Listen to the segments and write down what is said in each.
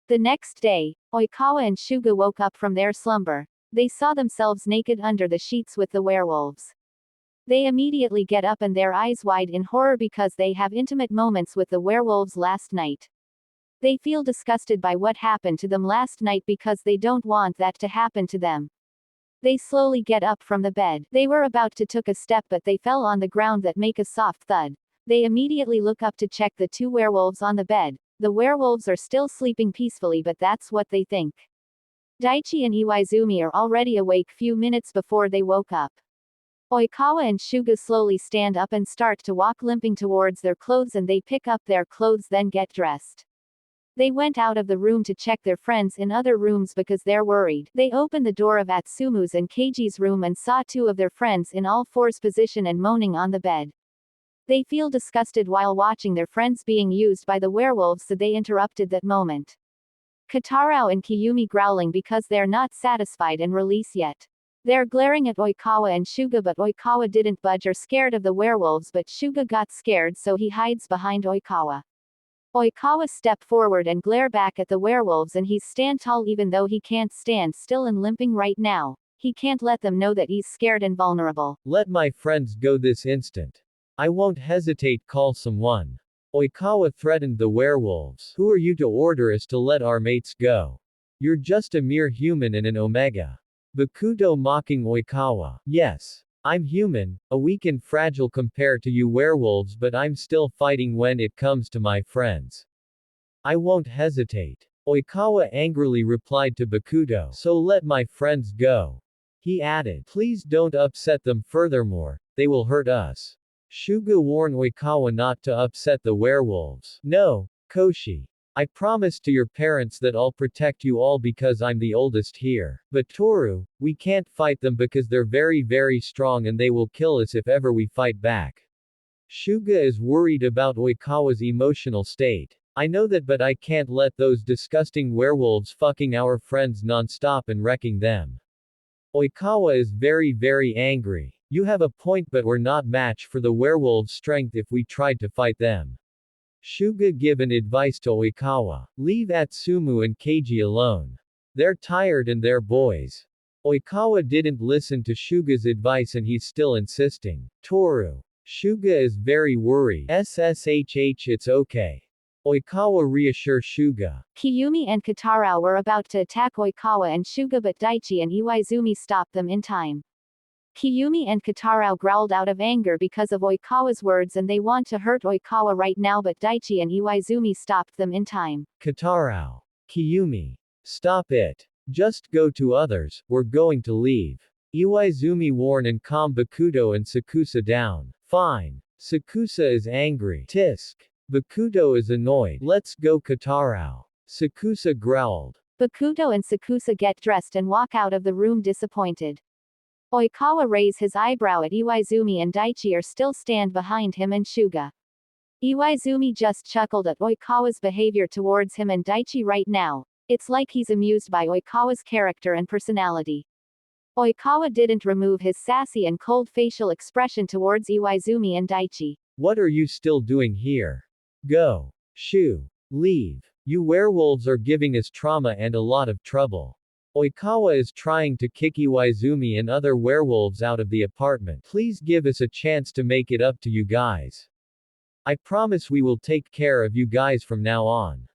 The next day, Oikawa and Shuga woke up from their slumber. They saw themselves naked under the sheets with the werewolves. They immediately get up and their eyes wide in horror because they have intimate moments with the werewolves last night. They feel disgusted by what happened to them last night because they don't want that to happen to them. They slowly get up from the bed. They were about to take a step but they fell on the ground that make a soft thud. They immediately look up to check the two werewolves on the bed. The werewolves are still sleeping peacefully but that's what they think. Daichi and Iwaizumi are already awake few minutes before they woke up. Oikawa and Shuga slowly stand up and start to walk limping towards their clothes and they pick up their clothes then get dressed. They went out of the room to check their friends in other rooms because they're worried. They opened the door of Atsumu's and Keiji's room and saw two of their friends in all fours position and moaning on the bed. They feel disgusted while watching their friends being used by the werewolves so they interrupted that moment. Katarao and Kiyumi growling because they're not satisfied and release yet. They're glaring at Oikawa and Shuga but Oikawa didn't budge or scared of the werewolves but Shuga got scared so he hides behind Oikawa. Oikawa step forward and glare back at the werewolves and he's stand tall even though he can't stand still and limping right now. He can't let them know that he's scared and vulnerable. Let my friends go this instant. I won't hesitate call someone. Oikawa threatened the werewolves. Who are you to order us to let our mates go? You're just a mere human and an omega. Bakudo mocking Oikawa. Yes. I'm human, a weak and fragile compared to you werewolves but I'm still fighting when it comes to my friends. I won't hesitate. Oikawa angrily replied to Bakudo. So let my friends go. He added. Please don't upset them furthermore, they will hurt us. Shuga warned Oikawa not to upset the werewolves. No, Koshi. I promise to your parents that I'll protect you all because I'm the oldest here. But Toru, we can't fight them because they're very strong and they will kill us if ever we fight back. Shuga is worried about Oikawa's emotional state. I know that but I can't let those disgusting werewolves fucking our friends non-stop and wrecking them. Oikawa is very angry. You have a point but we're not match for the werewolves' strength if we tried to fight them. Shuga give an advice to Oikawa. Leave Atsumu and Keiji alone. They're tired and they're boys. Oikawa didn't listen to Shuga's advice and he's still insisting. Toru. Shuga is very worried. SSHH it's okay. Oikawa reassures Shuga. Kiyumi and Katarao were about to attack Oikawa and Shuga but Daichi and Iwaizumi stopped them in time. Kiyumi and Katarao growled out of anger because of Oikawa's words and they want to hurt Oikawa right now but Daichi and Iwaizumi stopped them in time. Katarao. Kiyumi. Stop it. Just go to others, we're going to leave. Iwaizumi warn and calm Bakudo and Sakusa down. Fine. Sakusa is angry. Tisk. Bakudo is annoyed. Let's go Katarao. Sakusa growled. Bakudo and Sakusa get dressed and walk out of the room disappointed. Oikawa raise his eyebrow at Iwaizumi and Daichi are still stand behind him and Shuga. Iwaizumi just chuckled at Oikawa's behavior towards him and Daichi right now. It's like he's amused by Oikawa's character and personality. Oikawa didn't remove his sassy and cold facial expression towards Iwaizumi and Daichi. What are you still doing here? Go. Shoo. Leave. You werewolves are giving us trauma and a lot of trouble. Oikawa is trying to kick Iwaizumi and other werewolves out of the apartment. Please give us a chance to make it up to you guys. I promise we will take care of you guys from now on.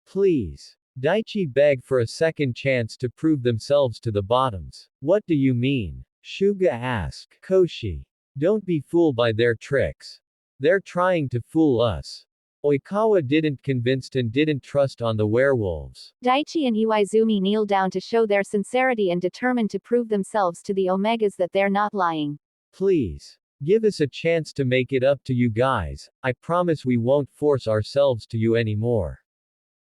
Please. Daichi begged for a second chance to prove themselves to the bottoms. What do you mean? Shuga asked. Koshi. Don't be fooled by their tricks. They're trying to fool us. Oikawa didn't convinced and didn't trust on the werewolves. Daichi and Iwaizumi kneel down to show their sincerity and determined to prove themselves to the Omegas that they're not lying. Please. Give us a chance to make it up to you guys, I promise we won't force ourselves to you anymore.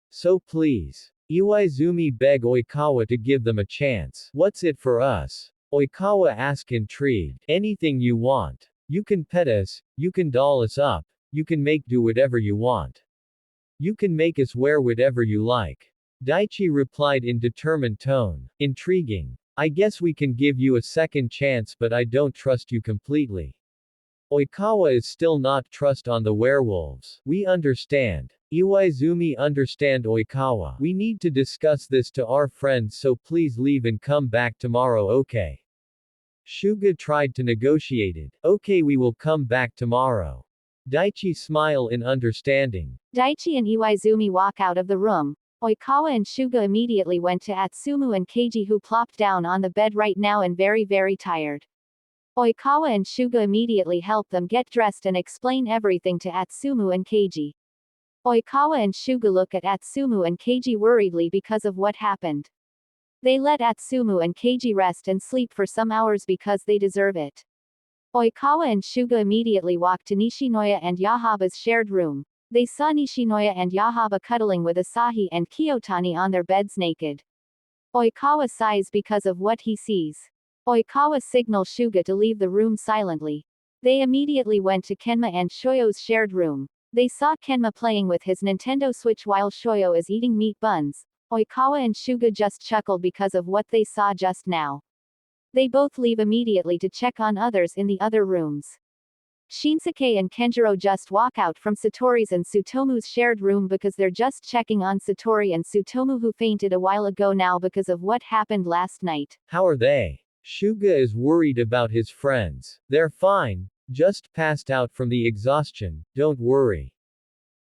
So please. Iwaizumi begged Oikawa to give them a chance. What's it for us? Oikawa asked intrigued. Anything you want. You can pet us, you can doll us up. You can do whatever you want. You can make us wear whatever you like. Daichi replied in determined tone. Intriguing. I guess we can give you a second chance but I don't trust you completely. Oikawa is still not trust on the werewolves. We understand. Iwaizumi understand Oikawa. We need to discuss this to our friends, so please leave and come back tomorrow, okay? Shuga tried to negotiate it. Okay, we will come back tomorrow. Daichi smile in understanding. Daichi and Iwaizumi walk out of the room. Oikawa and Shuga immediately went to Atsumu and Keiji, who plopped down on the bed right now and very very tired. Oikawa and Shuga immediately help them get dressed and explain everything to Atsumu and Keiji. Oikawa and Shuga look at Atsumu and Keiji worriedly because of what happened. They let Atsumu and Keiji rest and sleep for some hours because they deserve it. Oikawa and Shuga immediately walk to Nishinoya and Yahaba's shared room. They saw Nishinoya and Yahaba cuddling with Asahi and Kiyotani on their beds naked. Oikawa sighs because of what he sees. Oikawa signals Shuga to leave the room silently. They immediately went to Kenma and Shoyo's shared room. They saw Kenma playing with his Nintendo Switch while Shoyo is eating meat buns. Oikawa and Shuga just chuckled because of what they saw just now. They both leave immediately to check on others in the other rooms. Shinsuke and Kenjiro just walk out from Satori's and Tsutomu's shared room because they're just checking on Satori and Tsutomu, who fainted a while ago now because of what happened last night. How are they? Shuga is worried about his friends. They're fine, just passed out from the exhaustion, don't worry.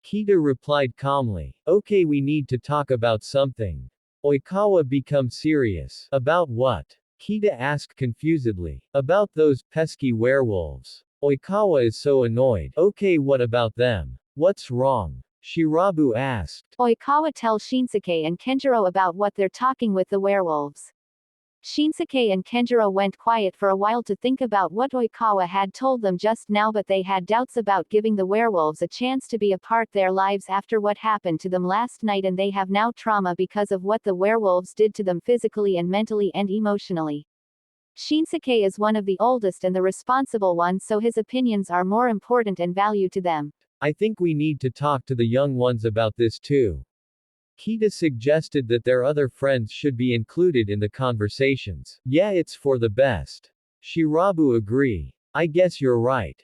Kita replied calmly. Okay, we need to talk about something. Oikawa becomes serious. About what? Kita asked confusedly. About those pesky werewolves. Oikawa is so annoyed. Okay, what about them? What's wrong? Shirabu asked. Oikawa tells Shinsuke and Kenjiro about what they're talking with the werewolves. Shinsuke and Kenjiro went quiet for a while to think about what Oikawa had told them just now, but they had doubts about giving the werewolves a chance to be a part their lives after what happened to them last night, and they have now trauma because of what the werewolves did to them physically and mentally and emotionally. Shinsuke is one of the oldest and the responsible one, so his opinions are more important and value to them. I think we need to talk to the young ones about this too. Kita suggested that their other friends should be included in the conversations. Yeah, it's for the best. Shirabu agree. I guess you're right.